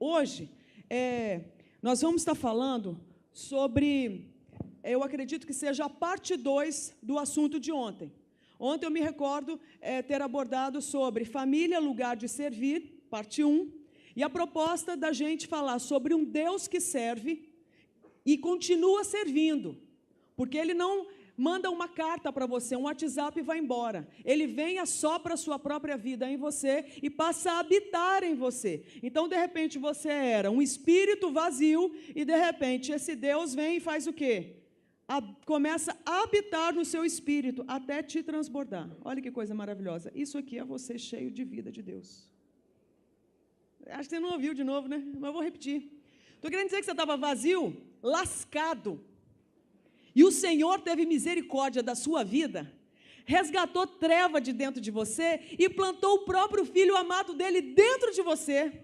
Hoje, nós vamos estar falando sobre, eu acredito que seja a parte 2 do assunto de ontem. Ontem eu me recordo ter abordado sobre família, lugar de servir, parte 1, e a proposta da gente falar sobre um Deus que serve e continua servindo, porque Ele não manda uma carta para você, um WhatsApp e vai embora. Ele vem, assopra a sua própria vida em você e passa a habitar em você. Então, de repente, você era um espírito vazio e, de repente, esse Deus vem e faz o quê? Começa a habitar no seu espírito até te transbordar. Olha que coisa maravilhosa. Isso aqui é você cheio de vida de Deus. Acho que você não ouviu de novo, né? Mas eu vou repetir. Estou querendo dizer que você estava vazio, lascado, e o Senhor teve misericórdia da sua vida, resgatou treva de dentro de você e plantou o próprio Filho amado dele dentro de você.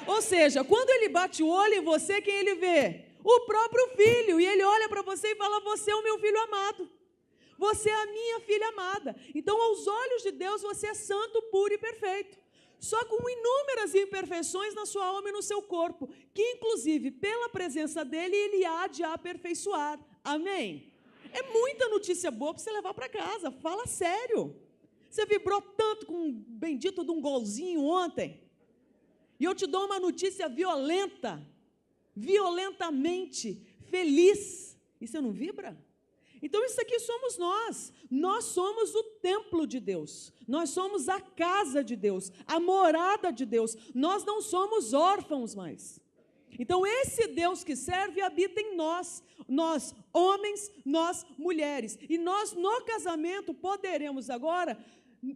Ou seja, quando Ele bate o olho em você, quem Ele vê? O próprio Filho. E Ele olha para você e fala: você é o meu Filho amado. Você é a minha filha amada. Então, aos olhos de Deus, você é santo, puro e perfeito. Só com inúmeras imperfeições na sua alma e no seu corpo, que inclusive pela presença dEle, Ele há de aperfeiçoar. Amém? É muita notícia boa para você levar para casa, fala sério. Você vibrou tanto com um bendito de um golzinho ontem, e eu te dou uma notícia violenta, violentamente feliz, e você não vibra? Então isso aqui somos nós somos o templo de Deus, nós somos a casa de Deus, a morada de Deus, nós não somos órfãos mais. Então esse Deus que serve habita em nós homens, nós mulheres, e nós no casamento poderemos agora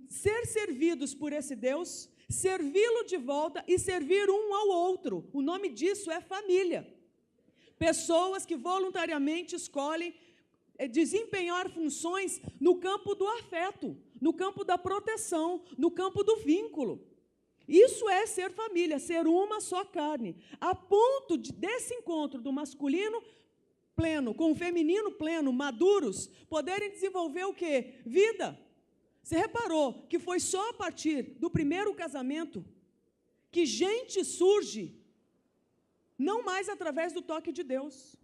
ser servidos por esse Deus, servi-lo de volta e servir um ao outro. O nome disso é família. Pessoas que voluntariamente escolhem desempenhar funções no campo do afeto, no campo da proteção, no campo do vínculo. Isso é ser família, ser uma só carne, a ponto desse encontro do masculino pleno com o feminino pleno, maduros, poderem desenvolver o quê? Vida. Você reparou que foi só a partir do primeiro casamento que gente surge, não mais através do toque de Deus.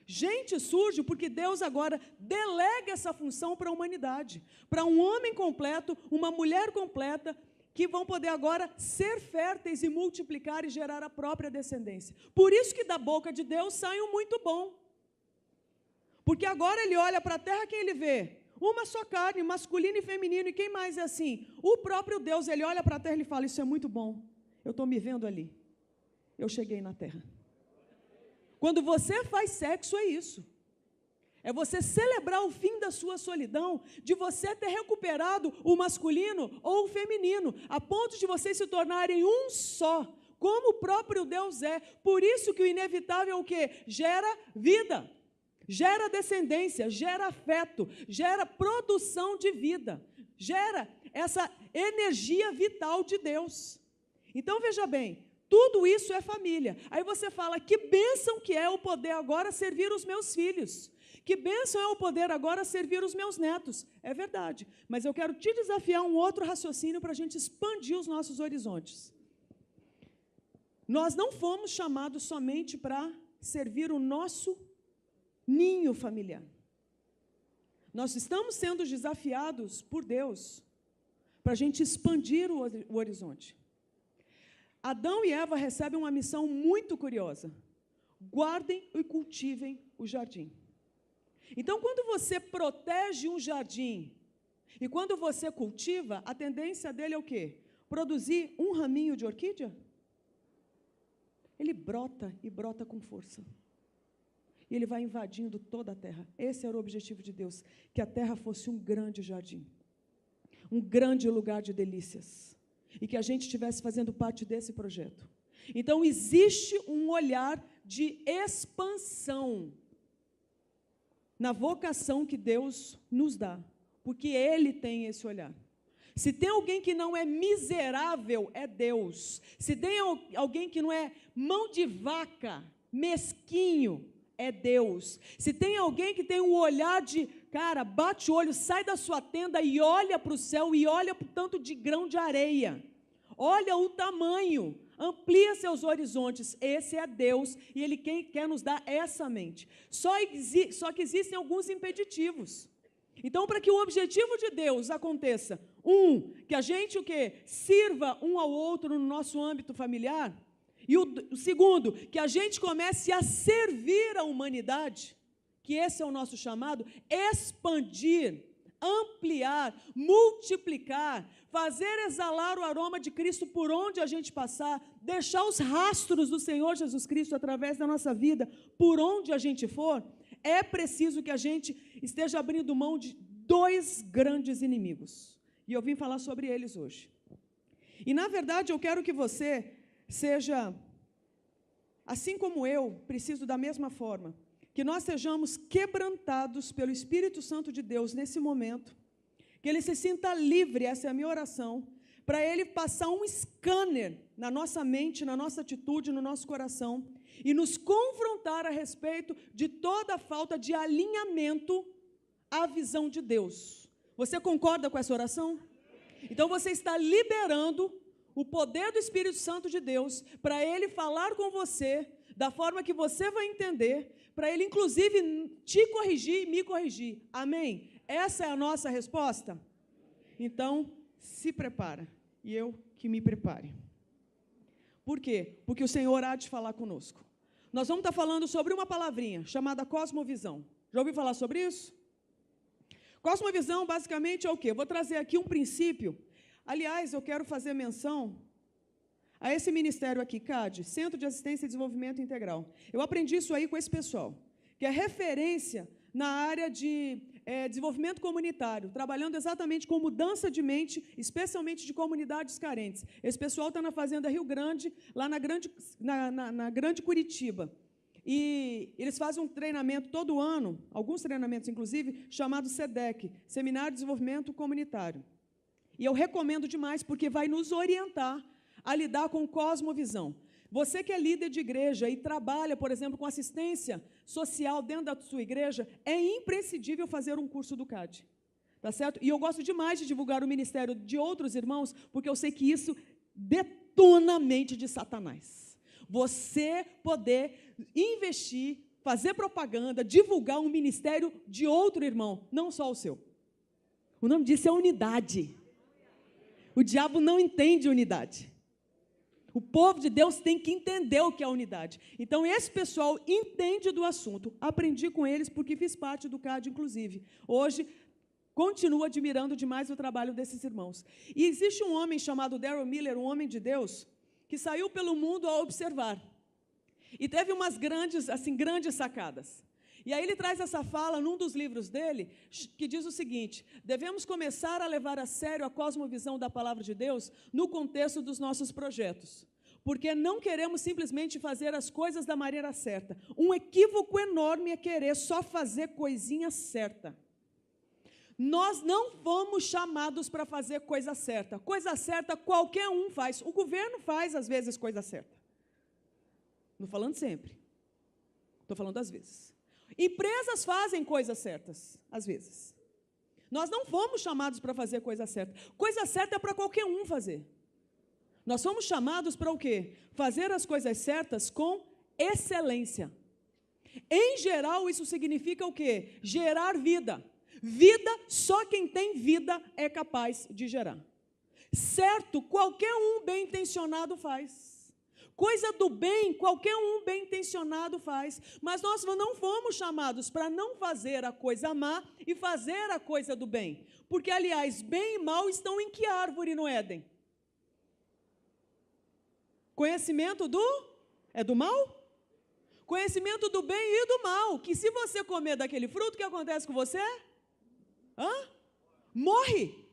Gente surge porque Deus agora delega essa função para a humanidade, para um homem completo, uma mulher completa, que vão poder agora ser férteis e multiplicar e gerar a própria descendência. Por isso que da boca de Deus sai um muito bom. Porque agora Ele olha para a terra, quem Ele vê? Uma só carne, masculino e feminino, e quem mais é assim? O próprio Deus. Ele olha para a terra e Ele fala: isso é muito bom, eu estou me vendo ali, eu cheguei na terra. Quando você faz sexo, é isso. É você celebrar o fim da sua solidão, de você ter recuperado o masculino ou o feminino, a ponto de vocês se tornarem um só, como o próprio Deus é. Por isso que o inevitável é o quê? Gera vida, gera descendência, gera afeto, gera produção de vida, gera essa energia vital de Deus. Então, veja bem, tudo isso é família. Aí você fala: que bênção que é o poder agora servir os meus filhos. Que bênção é o poder agora servir os meus netos. É verdade, mas eu quero te desafiar um outro raciocínio para a gente expandir os nossos horizontes. Nós não fomos chamados somente para servir o nosso ninho familiar. Nós estamos sendo desafiados por Deus para a gente expandir o horizonte. Adão e Eva recebem uma missão muito curiosa: guardem e cultivem o jardim. Então, quando você protege um jardim e quando você cultiva, a tendência dele é o quê? Produzir um raminho de orquídea? Ele brota e brota com força. E ele vai invadindo toda a terra. Esse era o objetivo de Deus, que a terra fosse um grande jardim, um grande lugar de delícias, e que a gente estivesse fazendo parte desse projeto. Então, existe um olhar de expansão na vocação que Deus nos dá, porque Ele tem esse olhar. Se tem alguém que não é miserável, é Deus. Se tem alguém que não é mão de vaca, mesquinho, é Deus. Se tem alguém que tem um olhar de, cara, bate o olho, sai da sua tenda e olha para o céu e olha para o tanto de grão de areia. Olha o tamanho, amplia seus horizontes. Esse é Deus e Ele quer nos dar essa mente. Só que existem alguns impeditivos. Então, para que o objetivo de Deus aconteça, que a gente sirva um ao outro no nosso âmbito familiar, e o segundo, que a gente comece a servir a humanidade, que esse é o nosso chamado, expandir, ampliar, multiplicar, fazer exalar o aroma de Cristo por onde a gente passar, deixar os rastros do Senhor Jesus Cristo através da nossa vida, por onde a gente for, é preciso que a gente esteja abrindo mão de 2 grandes inimigos. E eu vim falar sobre eles hoje. E, na verdade, eu quero que você seja, assim como eu, preciso da mesma forma, que nós sejamos quebrantados pelo Espírito Santo de Deus nesse momento, que Ele se sinta livre, essa é a minha oração, para Ele passar um scanner na nossa mente, na nossa atitude, no nosso coração, e nos confrontar a respeito de toda a falta de alinhamento à visão de Deus. Você concorda com essa oração? Então você está liberando o poder do Espírito Santo de Deus para Ele falar com você da forma que você vai entender, para Ele inclusive te corrigir e me corrigir. Amém? Essa é a nossa resposta? Então, se prepara, e eu que me prepare. Por quê? Porque o Senhor há de falar conosco. Nós vamos estar falando sobre uma palavrinha chamada cosmovisão. Já ouviu falar sobre isso? Cosmovisão, basicamente, é o quê? Eu vou trazer aqui um princípio. Aliás, eu quero fazer menção a esse ministério aqui, CAD, Centro de Assistência e Desenvolvimento Integral. Eu aprendi isso aí com esse pessoal, que é referência na área de desenvolvimento comunitário, trabalhando exatamente com mudança de mente, especialmente de comunidades carentes. Esse pessoal está na Fazenda Rio Grande, lá na Grande Curitiba. E eles fazem um treinamento todo ano, alguns treinamentos, inclusive, chamado SEDEC, Seminário de Desenvolvimento Comunitário. E eu recomendo demais, porque vai nos orientar a lidar com cosmovisão. Você que é líder de igreja e trabalha, por exemplo, com assistência social dentro da sua igreja, é imprescindível fazer um curso do CAD. Tá certo? E eu gosto demais de divulgar o ministério de outros irmãos, porque eu sei que isso detona a mente de Satanás. Você poder investir, fazer propaganda, divulgar um ministério de outro irmão, não só o seu. O nome disso é unidade. O diabo não entende unidade. O povo de Deus tem que entender o que é unidade. Então, esse pessoal entende do assunto. Aprendi com eles porque fiz parte do CAD, inclusive. Hoje, continuo admirando demais o trabalho desses irmãos. E existe um homem chamado Darrell Miller, um homem de Deus, que saiu pelo mundo a observar. E teve umas grandes sacadas. E aí ele traz essa fala num dos livros dele, que diz o seguinte: devemos começar a levar a sério a cosmovisão da palavra de Deus no contexto dos nossos projetos, porque não queremos simplesmente fazer as coisas da maneira certa. Um equívoco enorme é querer só fazer coisinha certa. Nós não fomos chamados para fazer coisa certa. Coisa certa qualquer um faz. O governo faz, às vezes, coisa certa. Não estou falando sempre. Estou falando às vezes. Empresas fazem coisas certas, às vezes. Nós não fomos chamados para fazer coisa certa. Coisa certa é para qualquer um fazer. Nós fomos chamados para o quê? Fazer as coisas certas com excelência. Em geral, isso significa o quê? Gerar vida. Vida, só quem tem vida é capaz de gerar. Certo, qualquer um bem-intencionado faz. Coisa do bem, qualquer um bem-intencionado faz. Mas nós não fomos chamados para não fazer a coisa má e fazer a coisa do bem. Porque, aliás, bem e mal estão em que árvore no Éden? Conhecimento é do mal? Conhecimento do bem e do mal. Que se você comer daquele fruto, o que acontece com você? Morre.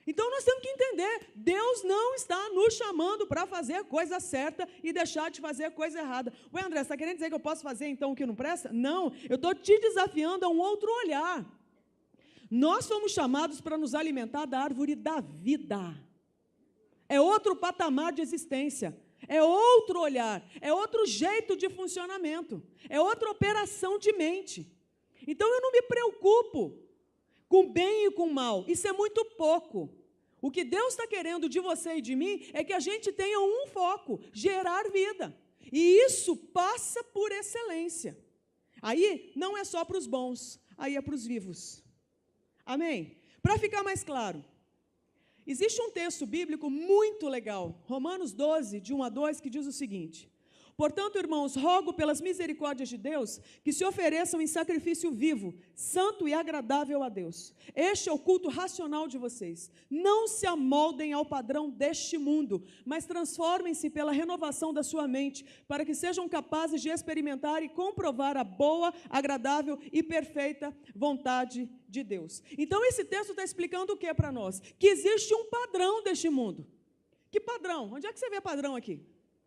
Então, nós temos que entender, Deus não está nos chamando para fazer a coisa certa e deixar de fazer a coisa errada. Ué, André, você está querendo dizer que eu posso fazer, então, o que não presta? Não, eu estou te desafiando a um outro olhar. Nós fomos chamados para nos alimentar da árvore da vida. É outro patamar de existência, é outro olhar, é outro jeito de funcionamento, é outra operação de mente. Então, eu não me preocupo com bem e com mal, isso é muito pouco. O que Deus está querendo de você e de mim é que a gente tenha um foco, gerar vida. E isso passa por excelência. Aí não é só para os bons, aí é para os vivos. Amém? Para ficar mais claro, existe um texto bíblico muito legal, Romanos 12, de 1 a 2, que diz o seguinte: portanto, irmãos, rogo pelas misericórdias de Deus que se ofereçam em sacrifício vivo, santo e agradável a Deus. Este é o culto racional de vocês. Não se amoldem ao padrão deste mundo, mas transformem-se pela renovação da sua mente, para que sejam capazes de experimentar e comprovar a boa, agradável e perfeita vontade de Deus. Então, esse texto está explicando o que para nós? Que existe um padrão deste mundo. Que padrão? Onde é que você vê padrão aqui?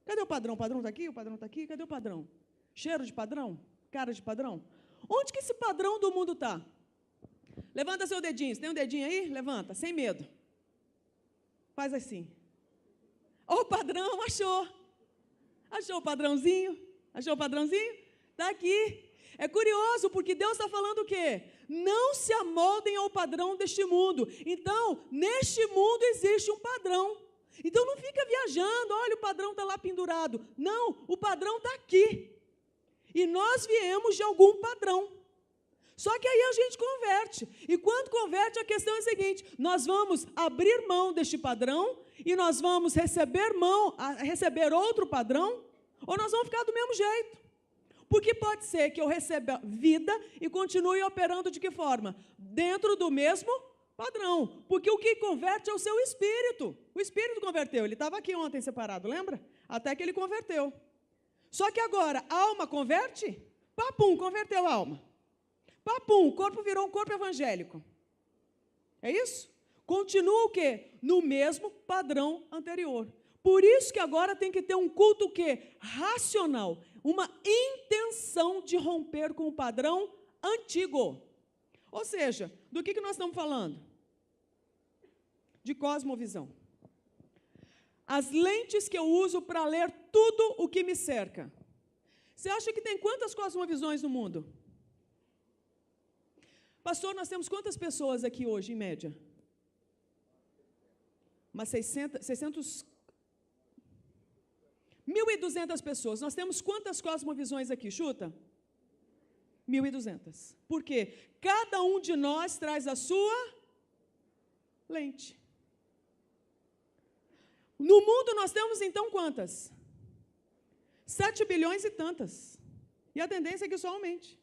Cadê o padrão? O padrão está aqui? O padrão está aqui? Cadê o padrão? Cheiro de padrão? Cara de padrão? Onde que esse padrão do mundo está? Levanta seu dedinho. Você tem um dedinho aí? Levanta, sem medo. Faz assim. Ó, o padrão, achou. Achou o padrãozinho? Achou o padrãozinho? Está aqui. É curioso, porque Deus está falando o quê? Não se amoldem ao padrão deste mundo. Então, neste mundo existe um padrão. Então não fica viajando, olha, o padrão está lá pendurado. Não, o padrão está aqui. E nós viemos de algum padrão. Só que aí a gente converte. E quando converte, a questão é a seguinte: nós vamos abrir mão deste padrão e nós vamos receber outro padrão, ou nós vamos ficar do mesmo jeito. Porque pode ser que eu receba vida e continue operando de que forma? Dentro do mesmo padrão, porque o que converte é o seu espírito. O espírito converteu, ele estava aqui ontem separado, lembra? Até que ele converteu. Só que agora, a alma converte? Papum, converteu a alma. Papum, o corpo virou um corpo evangélico. É isso? Continua o quê? No mesmo padrão anterior. Por isso que agora tem que ter um culto o quê? Racional, uma intenção de romper com o padrão antigo. Ou seja, do que nós estamos falando? De cosmovisão. As lentes que eu uso para ler tudo o que me cerca. Você acha que tem quantas cosmovisões no mundo? Pastor, nós temos quantas pessoas aqui hoje, em média? Umas 1.200 pessoas. Nós temos quantas cosmovisões aqui? Chuta. 1.200. Por quê? Cada um de nós traz a sua lente. No mundo nós temos então quantas? 7 bilhões e tantas. E a tendência é que só aumente.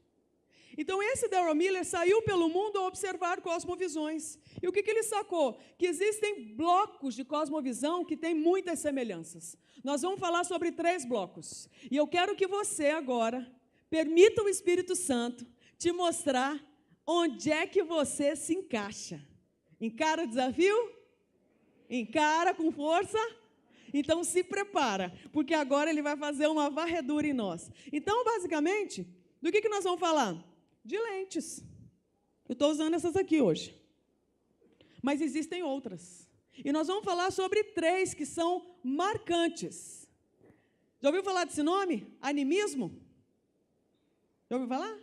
Então esse Darrell Miller saiu pelo mundo a observar cosmovisões. E o que ele sacou? Que existem blocos de cosmovisão que têm muitas semelhanças. Nós vamos falar sobre 3 blocos. E eu quero que você agora permita o Espírito Santo te mostrar onde é que você se encaixa. Encara o desafio? Encara com força? Então se prepara, porque agora ele vai fazer uma varredura em nós. Então, basicamente, do que nós vamos falar? De lentes. Eu estou usando essas aqui hoje. Mas existem outras. E nós vamos falar sobre 3 que são marcantes. Já ouviu falar desse nome? Animismo? Já ouviu falar?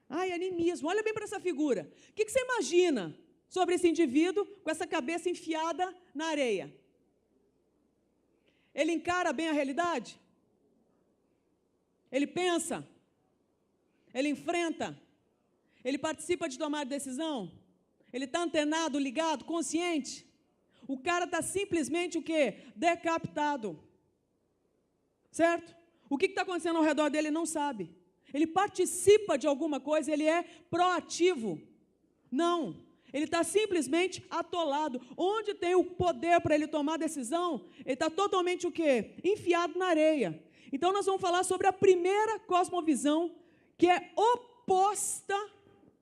Ai, animismo. Olha bem para essa figura. O que você imagina sobre esse indivíduo com essa cabeça enfiada na areia? Ele encara bem a realidade? Ele pensa? Ele enfrenta? Ele participa de tomar decisão? Ele está antenado, ligado, consciente? O cara está simplesmente o quê? Decapitado. Certo? O que está acontecendo ao redor dele, ele não sabe. Ele participa de alguma coisa, ele é proativo. Não. Ele está simplesmente atolado. Onde tem o poder para ele tomar decisão, ele está totalmente o quê? Enfiado na areia. Então nós vamos falar sobre a primeira cosmovisão, que é oposta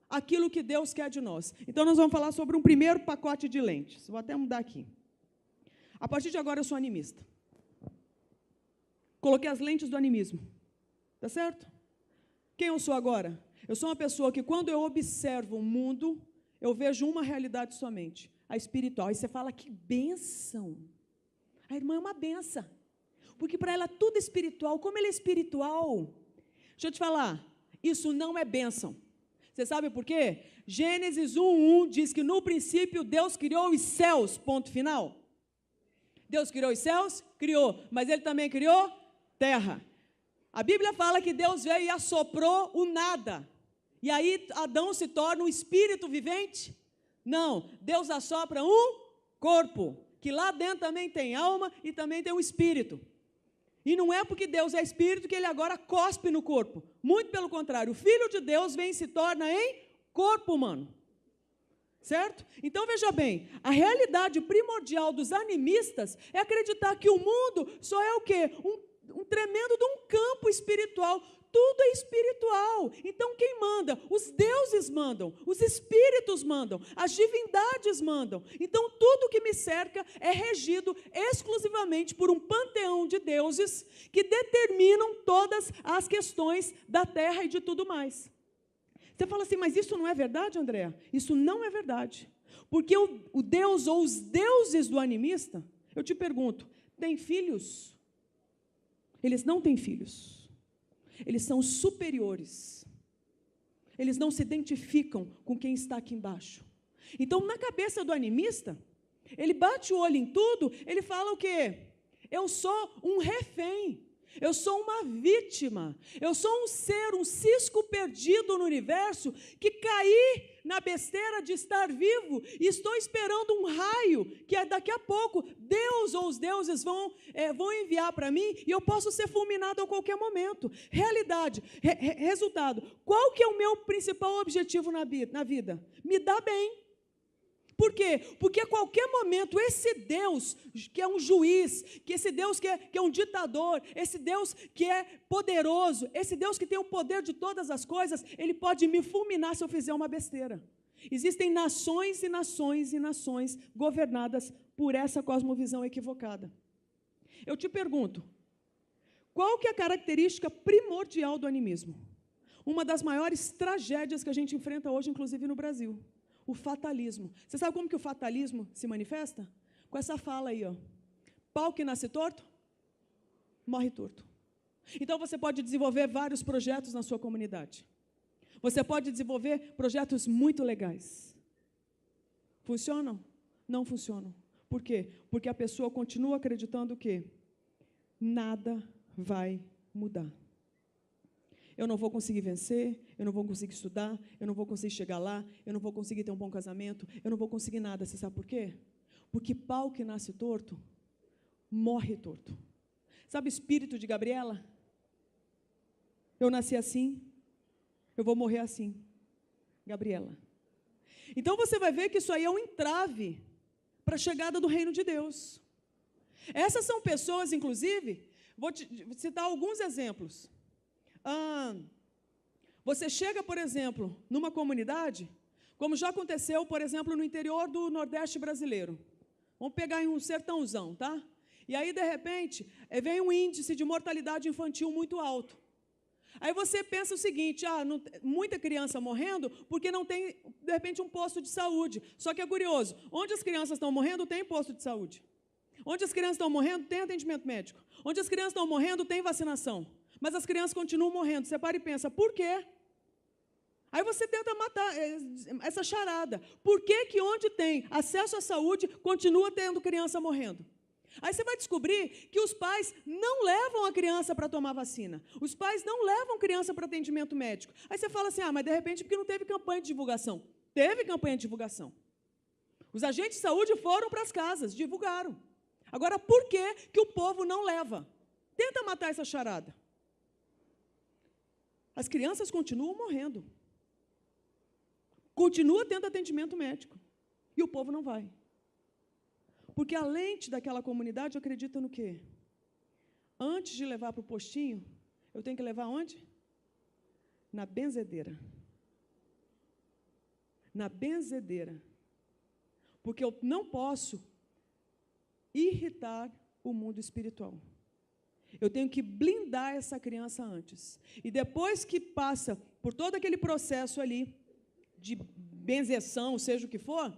àquilo que Deus quer de nós. Então nós vamos falar sobre um primeiro pacote de lentes. Vou até mudar aqui. A partir de agora eu sou animista. Coloquei as lentes do animismo. Tá certo? Quem eu sou agora? Eu sou uma pessoa que quando eu observo o mundo, eu vejo uma realidade somente, a espiritual. Aí você fala, que bênção. A irmã é uma benção. Porque para ela tudo é espiritual. Como ele é espiritual? Deixa eu te falar, isso não é bênção. Você sabe por quê? Gênesis 1:1 diz que no princípio Deus criou os céus, ponto final. Deus criou os céus? Criou, mas Ele também criou terra. A Bíblia fala que Deus veio e assoprou o nada. E aí Adão se torna um espírito vivente? Não, Deus assopra um corpo, que lá dentro também tem alma e também tem um espírito. E não é porque Deus é espírito que Ele agora cospe no corpo. Muito pelo contrário, o Filho de Deus vem e se torna em corpo humano. Certo? Então, veja bem, a realidade primordial dos animistas é acreditar que o mundo só é o quê? Um tremendo de um campo espiritual. Tudo é espiritual. Então, quem manda? Os deuses mandam, os espíritos mandam, as divindades mandam. Então, tudo que me cerca é regido exclusivamente por um panteão de deuses que determinam todas as questões da terra e de tudo mais. Você fala assim, mas isso não é verdade, Andréa? Isso não é verdade. Porque o Deus ou os deuses do animista, eu te pergunto, têm filhos? Eles não têm filhos. Eles são superiores. Eles não se identificam com quem está aqui embaixo. Então, na cabeça do animista, ele bate o olho em tudo, ele fala o quê? Eu sou um refém. Eu sou uma vítima, eu sou um ser, um cisco perdido no universo, que caí na besteira de estar vivo, e estou esperando um raio, que daqui a pouco, Deus ou os deuses vão enviar para mim, e eu posso ser fulminado a qualquer momento. Realidade, resultado, qual que é o meu principal objetivo na vida? Me dar bem. Por quê? Porque a qualquer momento esse Deus que é um juiz, que esse Deus que é um ditador, esse Deus que é poderoso, esse Deus que tem o poder de todas as coisas, ele pode me fulminar se eu fizer uma besteira. Existem nações e nações e nações governadas por essa cosmovisão equivocada. Eu te pergunto, qual que é a característica primordial do animismo? Uma das maiores tragédias que a gente enfrenta hoje, inclusive no Brasil. O fatalismo. Você sabe como que o fatalismo se manifesta? Com essa fala aí, ó. Pau que nasce torto, morre torto. Então, você pode desenvolver vários projetos na sua comunidade. Você pode desenvolver projetos muito legais. Funcionam? Não funcionam. Por quê? Porque a pessoa continua acreditando que nada vai mudar. Eu não vou conseguir vencer, eu não vou conseguir estudar, eu não vou conseguir chegar lá, eu não vou conseguir ter um bom casamento, eu não vou conseguir nada. Você sabe por quê? Porque pau que nasce torto, morre torto. Sabe o espírito de Gabriela? Eu nasci assim, eu vou morrer assim. Gabriela. Então você vai ver que isso aí é um entrave para a chegada do reino de Deus. Essas são pessoas, inclusive, vou citar alguns exemplos. Você chega, por exemplo, numa comunidade, como já aconteceu, por exemplo, no interior do Nordeste brasileiro. Vamos pegar em um sertãozão, tá? E aí, de repente, vem um índice de mortalidade infantil muito alto. Aí você pensa o seguinte, muita criança morrendo porque não tem, de repente, um posto de saúde. Só que é curioso, onde as crianças estão morrendo, tem posto de saúde. Onde as crianças estão morrendo, tem atendimento médico. Onde as crianças estão morrendo, tem vacinação. Mas as crianças continuam morrendo. Você para e pensa, por quê? Aí você tenta matar essa charada. Por que que onde tem acesso à saúde, continua tendo criança morrendo? Aí você vai descobrir que os pais não levam a criança para tomar vacina. Os pais não levam a criança para atendimento médico. Aí você fala assim, mas de repente porque não teve campanha de divulgação. Teve campanha de divulgação. Os agentes de saúde foram para as casas, divulgaram. Agora, por que que o povo não leva? Tenta matar essa charada. As crianças continuam morrendo. Continua tendo atendimento médico. E o povo não vai. Porque a lente daquela comunidade acredita no quê? Antes de levar para o postinho, eu tenho que levar onde? Na benzedeira. Na benzedeira. Porque eu não posso irritar o mundo espiritual. Eu tenho que blindar essa criança antes. E depois que passa por todo aquele processo ali, de benzeção, seja o que for,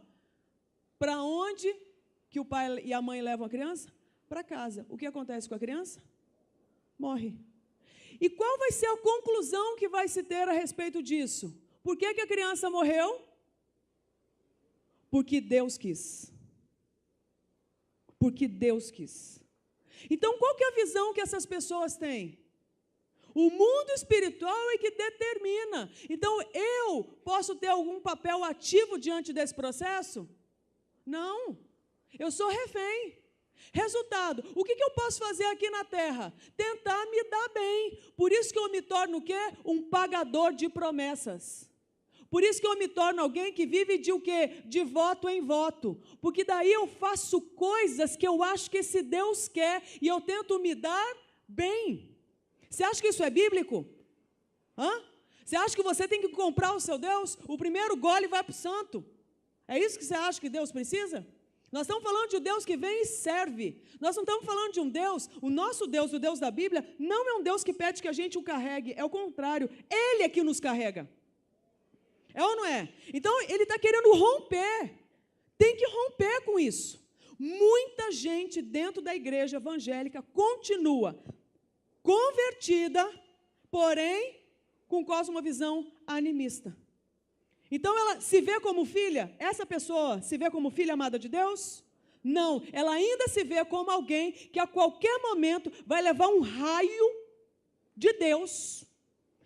para onde que o pai e a mãe levam a criança? Para casa. O que acontece com a criança? Morre. E qual vai ser a conclusão que vai se ter a respeito disso? Por que a criança morreu? Porque Deus quis. Porque Deus quis. Então, qual que é a visão que essas pessoas têm? O mundo espiritual é que determina. Então, eu posso ter algum papel ativo diante desse processo? Não. Eu sou refém. Resultado, o que eu posso fazer aqui na terra? Tentar me dar bem. Por isso que eu me torno o quê? Um pagador de promessas. Por isso que eu me torno alguém que vive de o quê? De voto em voto. Porque daí eu faço coisas que eu acho que esse Deus quer e eu tento me dar bem. Você acha que isso é bíblico? Você acha que você tem que comprar o seu Deus? O primeiro gole vai para o santo. É isso que você acha que Deus precisa? Nós estamos falando de um Deus que vem e serve. Nós não estamos falando de um Deus, o nosso Deus, o Deus da Bíblia, não é um Deus que pede que a gente o carregue, é o contrário, Ele é que nos carrega. É ou não é? Então, Ele está querendo romper, tem que romper com isso. Muita gente dentro da igreja evangélica continua convertida, porém, com cosmovisão animista. Então, ela se vê como filha? Essa pessoa se vê como filha amada de Deus? Não, ela ainda se vê como alguém que a qualquer momento vai levar um raio de Deus.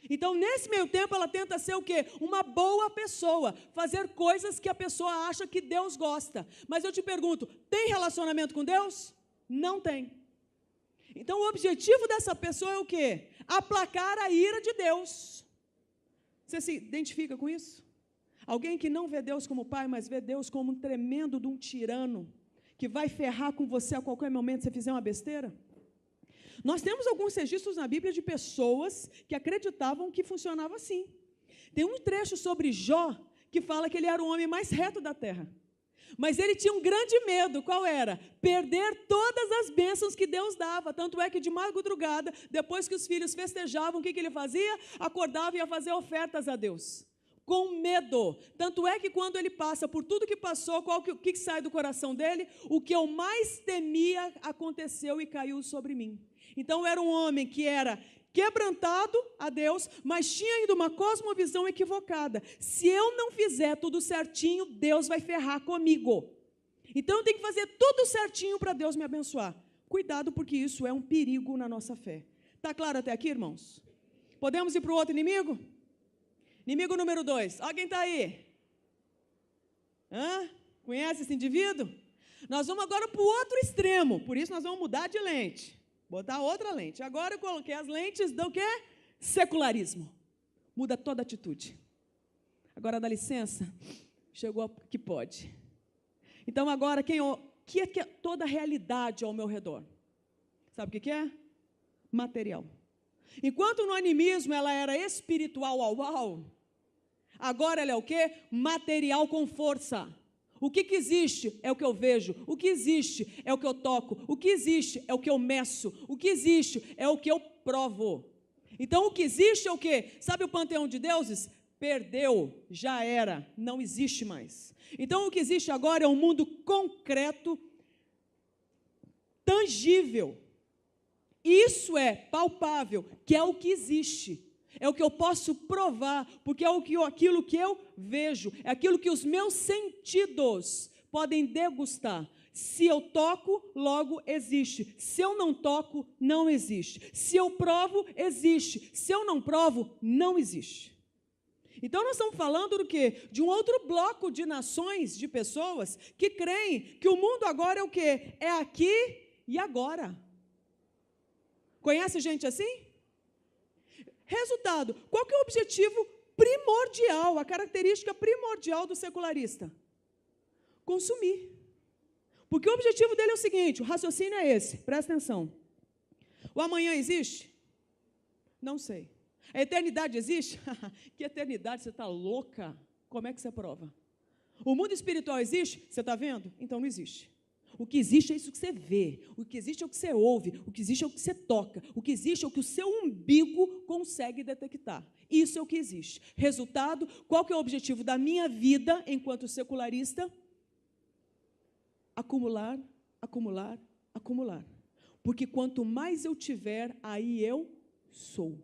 Então, nesse meio tempo, ela tenta ser o quê? Uma boa pessoa, fazer coisas que a pessoa acha que Deus gosta. Mas eu te pergunto, tem relacionamento com Deus? Não tem. Então, o objetivo dessa pessoa é o quê? Aplacar a ira de Deus. Você se identifica com isso? Alguém que não vê Deus como pai, mas vê Deus como um tremendo de um tirano, que vai ferrar com você a qualquer momento se você fizer uma besteira? Nós temos alguns registros na Bíblia de pessoas que acreditavam que funcionava assim. Tem um trecho sobre Jó, que fala que ele era o homem mais reto da terra. Mas ele tinha um grande medo, qual era? Perder todas as bênçãos que Deus dava. Tanto é que de madrugada, depois que os filhos festejavam, o que ele fazia? Acordava e ia fazer ofertas a Deus. Com medo. Tanto é que quando ele passa por tudo que passou, o que sai do coração dele? O que eu mais temia aconteceu e caiu sobre mim. Então era um homem que era quebrantado a Deus, mas tinha ainda uma cosmovisão equivocada. Se eu não fizer tudo certinho, Deus vai ferrar comigo. Então eu tenho que fazer tudo certinho para Deus me abençoar. Cuidado, porque isso é um perigo na nossa fé. Está claro até aqui, irmãos? Podemos ir para o outro inimigo? Inimigo número 2. Alguém está aí? Conhece esse indivíduo? Nós vamos agora para o outro extremo. Por isso nós vamos mudar de lente. Botar outra lente. Agora eu coloquei as lentes do quê? Secularismo. Muda toda atitude. Agora dá licença. Chegou que pode. Então agora, que é toda a realidade ao meu redor? Sabe o que é? Material. Enquanto no animismo ela era espiritual agora ela é o quê? Material com força. O que existe é o que eu vejo, o que existe é o que eu toco, o que existe é o que eu meço, o que existe é o que eu provo. Então o que existe é o quê? Sabe o panteão de deuses? Perdeu, já era, não existe mais. Então o que existe agora é um mundo concreto, tangível. Isso é palpável, que é o que existe. É o que eu posso provar, porque é aquilo que eu vejo, é aquilo que os meus sentidos podem degustar. Se eu toco, logo existe. Se eu não toco, não existe. Se eu provo, existe. Se eu não provo, não existe. Então nós estamos falando do quê? De um outro bloco de nações, de pessoas, que creem que o mundo agora é o quê? É aqui e agora. Conhece gente assim? Resultado, qual que é o objetivo primordial, a característica primordial do secularista? Consumir. Porque o objetivo dele é o seguinte, o raciocínio é esse, presta atenção. O amanhã existe? Não sei. A eternidade existe? Que eternidade, você está louca? Como é que você prova? O mundo espiritual existe? Você está vendo? Então não existe. O que existe é isso que você vê, o que existe é o que você ouve, o que existe é o que você toca, o que existe é o que o seu umbigo consegue detectar. Isso é o que existe. Resultado, qual que é o objetivo da minha vida enquanto secularista? Acumular, acumular, acumular. Porque quanto mais eu tiver, aí eu sou.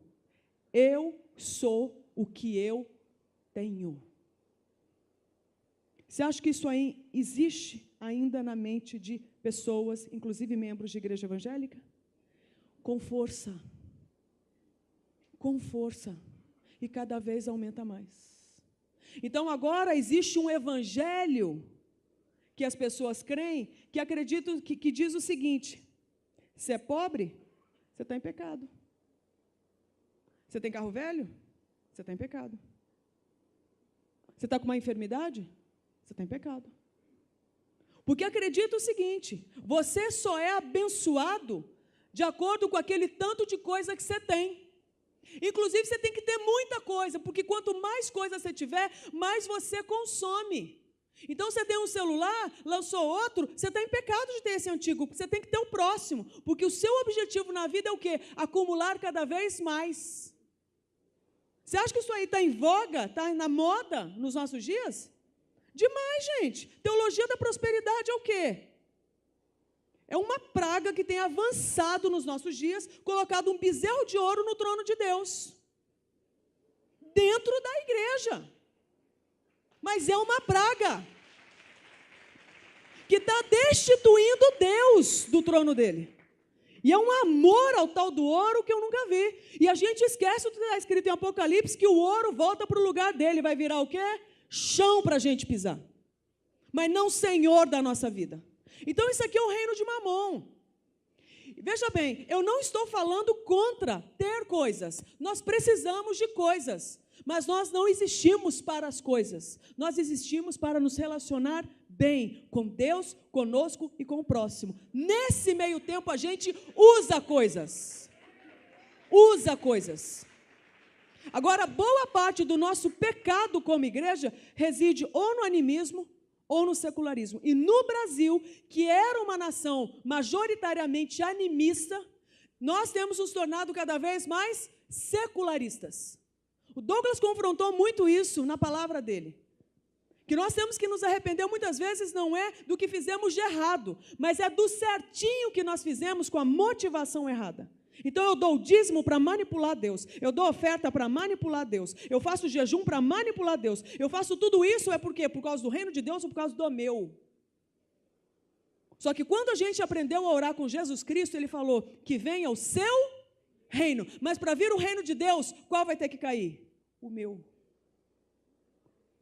Eu sou o que eu tenho. Você acha que isso aí existe ainda na mente de pessoas, inclusive membros de igreja evangélica? Com força. Com força. E cada vez aumenta mais. Então agora existe um evangelho que as pessoas creem, que acreditam, que diz o seguinte: se é pobre, você está em pecado. Você tem carro velho? Você está em pecado. Você está com uma enfermidade? Você está em pecado. Porque acredita o seguinte: você só é abençoado de acordo com aquele tanto de coisa que você tem. Inclusive, você tem que ter muita coisa, porque quanto mais coisa você tiver, mais você consome. Então, você tem um celular, lançou outro, você está em pecado de ter esse antigo, porque você tem que ter o próximo, porque o seu objetivo na vida é o quê? Acumular cada vez mais. Você acha que isso aí está em voga, está na moda nos nossos dias? Demais, gente. Teologia da prosperidade é o quê? É uma praga que tem avançado nos nossos dias, colocado um bezerro de ouro no trono de Deus, dentro da igreja. Mas é uma praga que está destituindo Deus do trono dele. E é um amor ao tal do ouro que eu nunca vi. E a gente esquece o que está escrito em Apocalipse, que o ouro volta para o lugar dele, vai virar o quê? Chão para a gente pisar. Mas não senhor da nossa vida. Então isso aqui é o reino de Mamon. Veja bem, eu não estou falando contra ter coisas. Nós precisamos de coisas, mas nós não existimos para as coisas. Nós existimos para nos relacionar bem com Deus, conosco e com o próximo. Nesse meio tempo a gente usa coisas. Usa coisas. Agora, boa parte do nosso pecado como igreja reside ou no animismo ou no secularismo. E no Brasil, que era uma nação majoritariamente animista, nós temos nos tornado cada vez mais secularistas. O Douglas confrontou muito isso na palavra dele. Que nós temos que nos arrepender muitas vezes não é do que fizemos de errado, mas é do certinho que nós fizemos com a motivação errada. Então eu dou o dízimo para manipular Deus, eu dou oferta para manipular Deus, eu faço jejum para manipular Deus, eu faço tudo isso por quê? Por causa do reino de Deus ou por causa do meu? Só que quando a gente aprendeu a orar com Jesus Cristo, Ele falou que venha o seu reino, mas para vir o reino de Deus, qual vai ter que cair? O meu.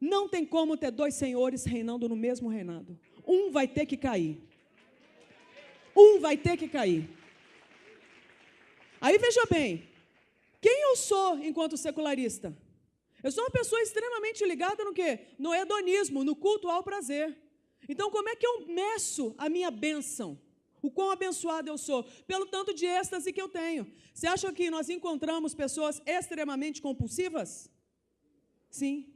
Não tem como ter dois senhores reinando no mesmo reinado. Um vai ter que cair. Um vai ter que cair. Aí veja bem, quem eu sou enquanto secularista? Eu sou uma pessoa extremamente ligada no quê? No hedonismo, no culto ao prazer. Então como é que eu meço a minha bênção? O quão abençoado eu sou? Pelo tanto de êxtase que eu tenho. Você acha que nós encontramos pessoas extremamente compulsivas? Sim.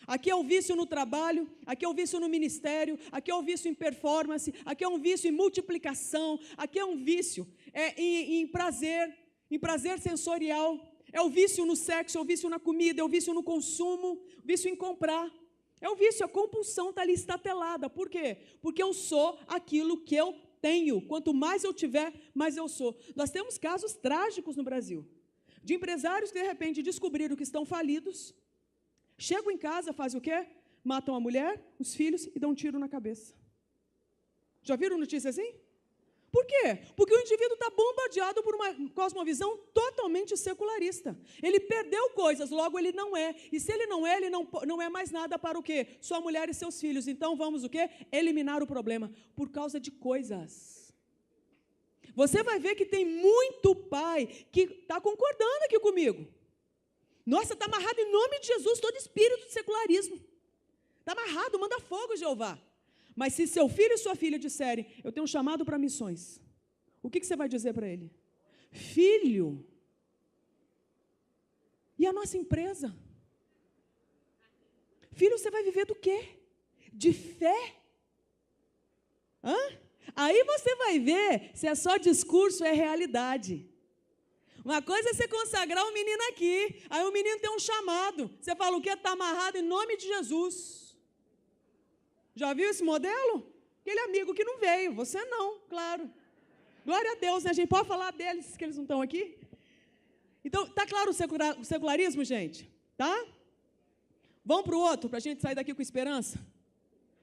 Aqui é o vício no trabalho, aqui é o vício no ministério, aqui é o vício em performance, aqui é um vício em multiplicação, aqui é um vício em prazer sensorial, é o vício no sexo, é o vício na comida, é o vício no consumo, o vício em comprar. É o vício, a compulsão está ali estatelada. Por quê? Porque eu sou aquilo que eu tenho. Quanto mais eu tiver, mais eu sou. Nós temos casos trágicos no Brasil, de empresários que de repente descobriram que estão falidos, chegam em casa, fazem o quê? Matam a mulher, os filhos e dão um tiro na cabeça. Já viram notícia assim? Por quê? Porque o indivíduo está bombardeado por uma cosmovisão totalmente secularista. Ele perdeu coisas, logo ele não é. E se ele não é, ele não é mais nada para o quê? Sua mulher e seus filhos. Então vamos o quê? Eliminar o problema. Por causa de coisas. Você vai ver que tem muito pai que está concordando aqui comigo. Nossa, está amarrado em nome de Jesus, todo espírito de secularismo. Está amarrado, manda fogo, Jeová. Mas se seu filho e sua filha disserem, eu tenho um chamado para missões, o que você vai dizer para ele? Filho, e a nossa empresa? Filho, você vai viver do quê? De fé? Hã? Aí você vai ver se é só discurso ou é realidade. Uma coisa é você consagrar um menino aqui, aí o menino tem um chamado, você fala o quê? Está amarrado em nome de Jesus. Já viu esse modelo? Aquele amigo que não veio, você não, claro. Glória a Deus, né? A gente pode falar deles, que eles não estão aqui? Então, está claro o secularismo, gente? Tá? Vamos para o outro, para a gente sair daqui com esperança?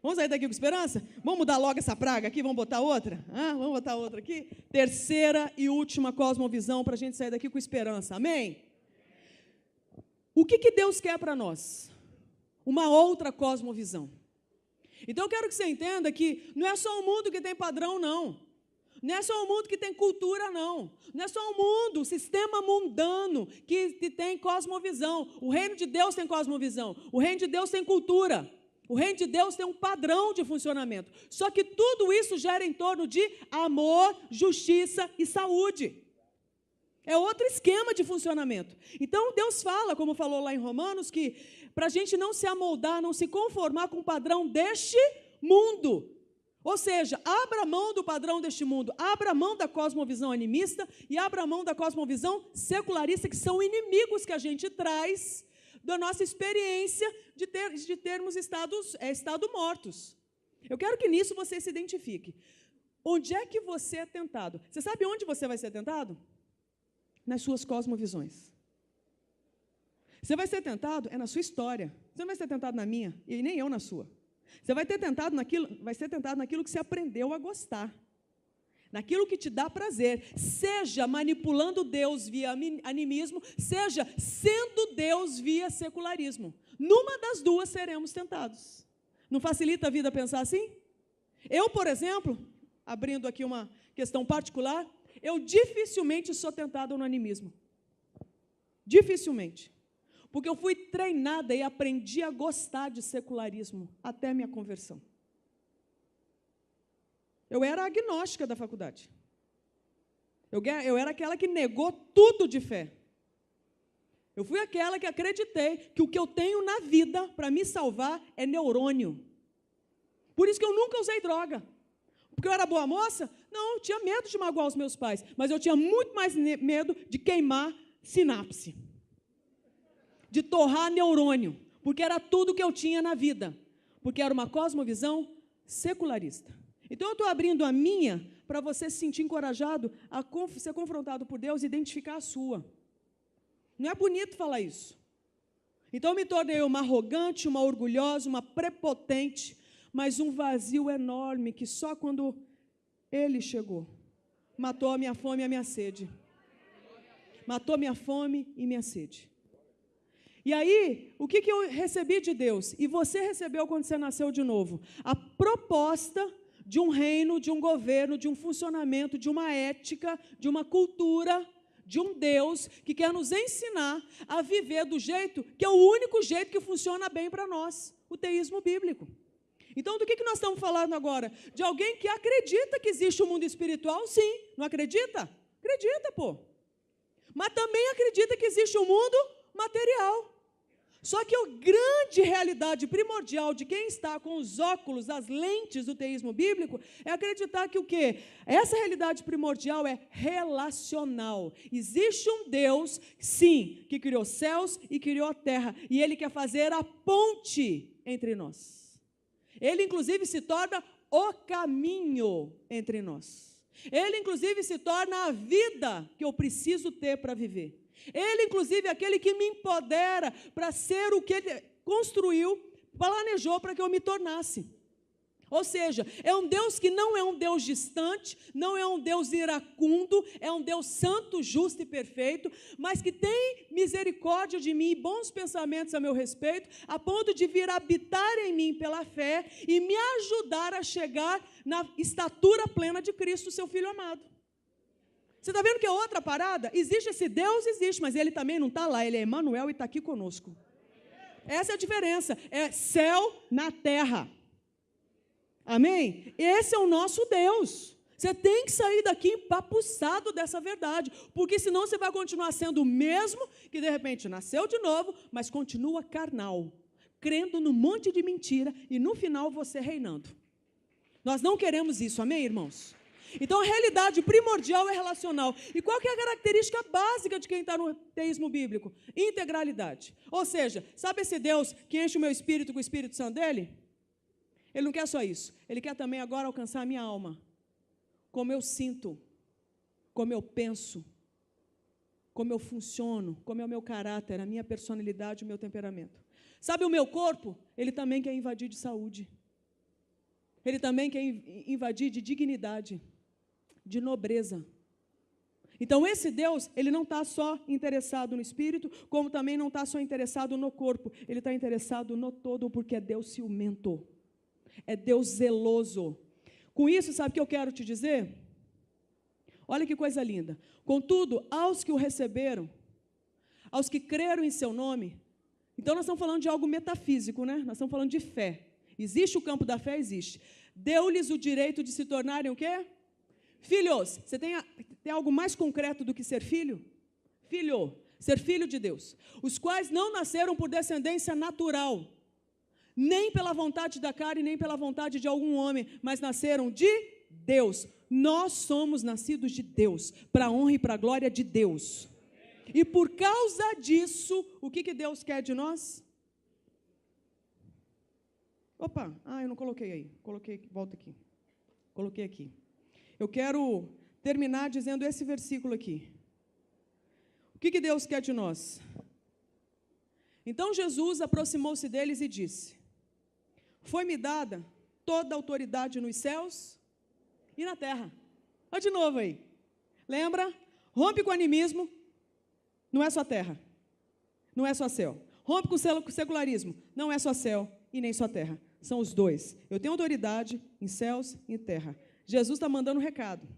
Vamos sair daqui com esperança? Vamos mudar logo essa praga aqui? Vamos botar outra? Vamos botar outra aqui? Terceira e última cosmovisão para a gente sair daqui com esperança. Amém? O que Deus quer para nós? Uma outra cosmovisão. Então eu quero que você entenda que não é só o mundo que tem padrão, não. Não é só o mundo que tem cultura, não. Não é só o mundo, o sistema mundano que tem cosmovisão. O reino de Deus tem cosmovisão. O reino de Deus tem cultura. O reino de Deus tem um padrão de funcionamento. Só que tudo isso gera em torno de amor, justiça e saúde. É outro esquema de funcionamento. Então, Deus fala, como falou lá em Romanos, que para a gente não se amoldar, não se conformar com o padrão deste mundo. Ou seja, abra mão do padrão deste mundo, abra mão da cosmovisão animista e abra mão da cosmovisão secularista, que são inimigos que a gente traz da nossa experiência de termos estado mortos. Eu quero que nisso você se identifique. Onde é que você é tentado? Você sabe onde você vai ser tentado? Nas suas cosmovisões. Você vai ser tentado na sua história. Você não vai ser tentado na minha, e nem eu na sua. Você vai ser tentado naquilo que você aprendeu a gostar. Naquilo que te dá prazer, seja manipulando Deus via animismo, seja sendo Deus via secularismo. Numa das duas seremos tentados. Não facilita a vida pensar assim? Eu, por exemplo, abrindo aqui uma questão particular, eu dificilmente sou tentado no animismo. Dificilmente. Porque eu fui treinada e aprendi a gostar de secularismo até a minha conversão. Eu era agnóstica da faculdade. Eu era aquela que negou tudo de fé. Eu fui aquela que acreditei que o que eu tenho na vida para me salvar é neurônio. Por isso que eu nunca usei droga. Porque eu era boa moça? Não, eu tinha medo de magoar os meus pais. Mas eu tinha muito mais medo de queimar sinapse. De torrar neurônio. Porque era tudo que eu tinha na vida. Porque era uma cosmovisão secularista. Então, eu estou abrindo a minha para você se sentir encorajado a ser confrontado por Deus e identificar a sua. Não é bonito falar isso. Então, eu me tornei uma arrogante, uma orgulhosa, uma prepotente, mas um vazio enorme que só quando Ele chegou, matou a minha fome e a minha sede. Matou minha fome e minha sede. E aí, o que eu recebi de Deus? E você recebeu quando você nasceu de novo? A proposta de um reino, de um governo, de um funcionamento, de uma ética, de uma cultura, de um Deus que quer nos ensinar a viver do jeito que é o único jeito que funciona bem para nós, o teísmo bíblico. Então, do que nós estamos falando agora? De alguém que acredita que existe um mundo espiritual, sim. Não acredita? Acredita, pô. Mas também acredita que existe um mundo material. Só que a grande realidade primordial de quem está com os óculos, as lentes do teísmo bíblico, é acreditar que o quê? Essa realidade primordial é relacional. Existe um Deus, sim, que criou céus e criou a terra, e Ele quer fazer a ponte entre nós. Ele, inclusive, se torna o caminho entre nós. Ele, inclusive, se torna a vida que eu preciso ter para viver. Ele, inclusive, é aquele que me empodera para ser o que Ele construiu, planejou para que eu me tornasse. Ou seja, é um Deus que não é um Deus distante, não é um Deus iracundo, é um Deus santo, justo e perfeito, mas que tem misericórdia de mim e bons pensamentos a meu respeito, a ponto de vir habitar em mim pela fé e me ajudar a chegar na estatura plena de Cristo, seu Filho amado. Você está vendo que é outra parada? Existe esse Deus, existe, mas Ele também não está lá, Ele é Emmanuel e está aqui conosco. Essa é a diferença, é céu na terra. Amém? Esse é o nosso Deus. Você tem que sair daqui empapuçado dessa verdade, porque senão você vai continuar sendo o mesmo que de repente nasceu de novo, mas continua carnal, crendo num monte de mentira e no final você reinando. Nós não queremos isso, amém, irmãos? Então, a realidade primordial é relacional. E qual que é a característica básica de quem está no teísmo bíblico? Integralidade. Ou seja, sabe esse Deus que enche o meu espírito com o Espírito Santo dele? Ele não quer só isso. Ele quer também agora alcançar a minha alma. Como eu sinto, como eu penso, como eu funciono, como é o meu caráter, a minha personalidade, o meu temperamento. Sabe, o meu corpo, ele também quer invadir de saúde. Ele também quer invadir de dignidade, de nobreza. Então, esse Deus, ele não está só interessado no espírito, como também não está só interessado no corpo. Ele está interessado no todo, porque é Deus ciumento. É Deus zeloso. Com isso, sabe o que eu quero te dizer? Olha que coisa linda. Contudo, aos que o receberam, aos que creram em seu nome, então nós estamos falando de algo metafísico, né? Nós estamos falando de fé. Existe o campo da fé? Existe. Deu-lhes o direito de se tornarem o quê? Filhos. Você tem algo mais concreto do que ser filho? Filho. Ser filho de Deus. Os quais não nasceram por descendência natural, nem pela vontade da carne, nem pela vontade de algum homem, mas nasceram de Deus. Nós somos nascidos de Deus, para a honra e para a glória de Deus. E por causa disso, o que Deus quer de nós? Opa, eu não coloquei aí. Coloquei, volta aqui. Coloquei aqui. Eu quero terminar dizendo esse versículo aqui. O que Deus quer de nós? Então Jesus aproximou-se deles e disse: foi-me dada toda a autoridade nos céus e na terra. Olha de novo aí. Lembra? Rompe com o animismo. Não é só terra. Não é só céu. Rompe com o secularismo. Não é só céu e nem só terra. São os dois. Eu tenho autoridade em céus e em terra. Jesus está mandando um recado.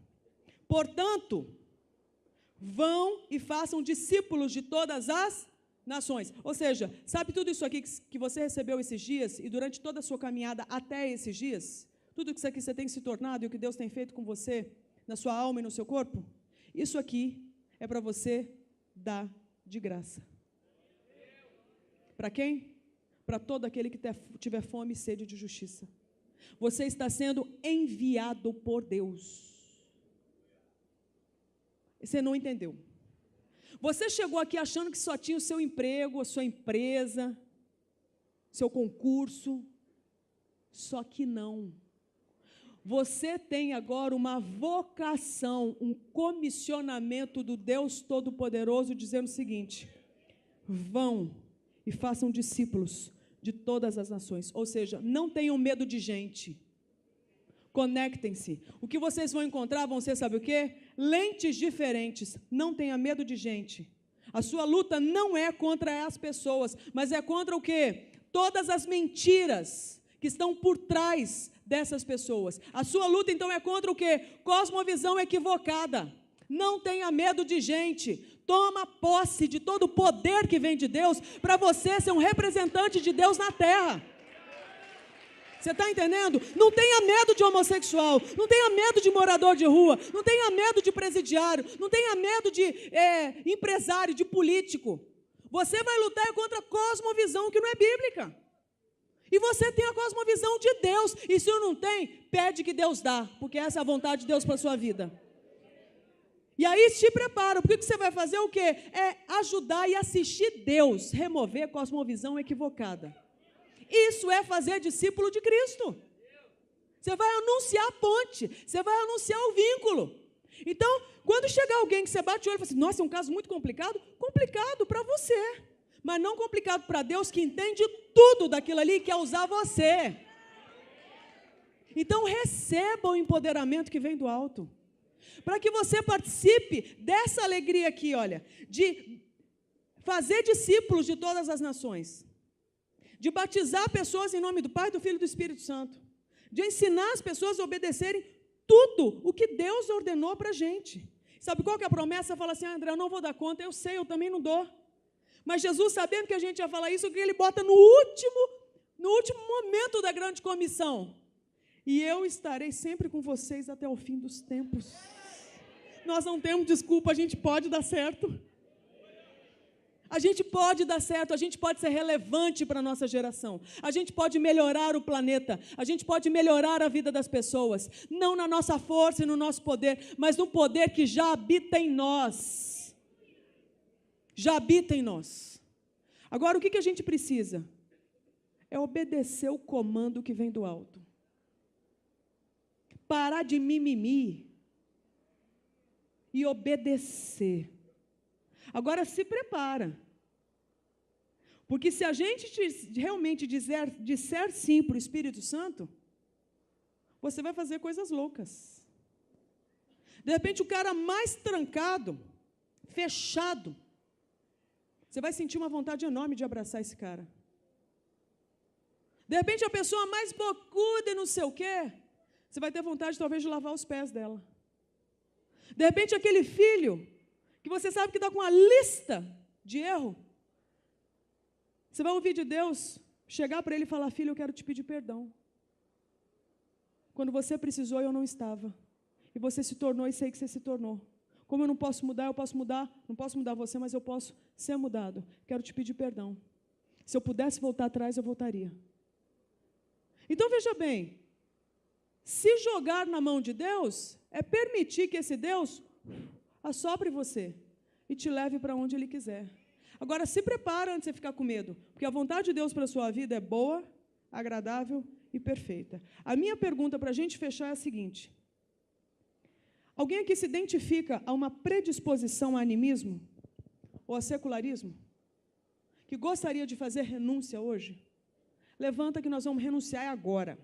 Portanto, vão e façam discípulos de todas as nações. Ou seja, sabe tudo isso aqui que você recebeu esses dias e durante toda a sua caminhada até esses dias? Tudo isso aqui você tem se tornado e o que Deus tem feito com você, na sua alma e no seu corpo? Isso aqui é para você dar de graça. Para quem? Para todo aquele que tiver fome e sede de justiça. Você está sendo enviado por Deus. Você não entendeu. Você chegou aqui achando que só tinha o seu emprego, a sua empresa, seu concurso. Só que não. Você tem agora uma vocação, um comissionamento do Deus Todo-Poderoso, dizendo o seguinte: vão e façam discípulos de todas as nações. Ou seja, não tenham medo de gente. Conectem-se. O que vocês vão encontrar vão ser, sabe o quê? Lentes diferentes. Não tenha medo de gente. A sua luta não é contra as pessoas, mas é contra o quê? Todas as mentiras que estão por trás dessas pessoas. A sua luta, então, é contra o quê? Cosmovisão equivocada. Não tenha medo de gente. Toma posse de todo o poder que vem de Deus para você ser um representante de Deus na terra. Você está entendendo? Não tenha medo de homossexual, não tenha medo de morador de rua, não tenha medo de presidiário, não tenha medo de empresário, de político. Você vai lutar contra a cosmovisão que não é bíblica. E você tem a cosmovisão de Deus. E se não tem, pede que Deus dá, porque essa é a vontade de Deus para a sua vida. E aí te prepara, porque o que você vai fazer é o quê? É ajudar e assistir Deus remover a cosmovisão equivocada. Isso é fazer discípulo de Cristo. Você vai anunciar a ponte, você vai anunciar o vínculo. Então, quando chegar alguém que você bate o olho e fala assim, nossa, é um caso muito complicado, complicado para você, mas não complicado para Deus, que entende tudo daquilo ali e quer usar você. Então, receba o empoderamento que vem do alto, para que você participe dessa alegria aqui, olha, de fazer discípulos de todas as nações, de batizar pessoas em nome do Pai, do Filho e do Espírito Santo, de ensinar as pessoas a obedecerem tudo o que Deus ordenou para a gente. Sabe qual que é a promessa? Fala assim, André, eu não vou dar conta, eu sei, eu também não dou. Mas Jesus, sabendo que a gente ia falar isso, que Ele bota no último momento da grande comissão. E eu estarei sempre com vocês até o fim dos tempos. Nós não temos desculpa, a gente pode dar certo. A gente pode dar certo, a gente pode ser relevante para a nossa geração. A gente pode melhorar o planeta, a gente pode melhorar a vida das pessoas. Não na nossa força e no nosso poder, mas no poder que já habita em nós. Já habita em nós. Agora, o que a gente precisa? É obedecer o comando que vem do alto. Parar de mimimi e obedecer. Agora se prepara, Porque se a gente realmente disser sim para o Espírito Santo, você vai fazer coisas loucas. De repente, o cara mais trancado, fechado, você vai sentir uma vontade enorme de abraçar esse cara. De repente, a pessoa mais bocuda e não sei o quê, você vai ter vontade, talvez, de lavar os pés dela. De repente, aquele filho, que você sabe que está com uma lista de erro, você vai ouvir de Deus, chegar para ele e falar: filho, eu quero te pedir perdão. Quando você precisou, eu não estava. E você se tornou e sei que você se tornou. Como eu não posso mudar, eu posso mudar. Não posso mudar você, mas eu posso ser mudado. Quero te pedir perdão. Se eu pudesse voltar atrás, eu voltaria. Então, veja bem. Se jogar na mão de Deus, é permitir que esse Deus assopre você e te leve para onde Ele quiser. Agora, se prepara antes de você ficar com medo, porque a vontade de Deus para a sua vida é boa, agradável e perfeita. A minha pergunta para a gente fechar é a seguinte: alguém aqui se identifica a uma predisposição a animismo ou a secularismo? Que gostaria de fazer renúncia hoje? Levanta que nós vamos renunciar agora.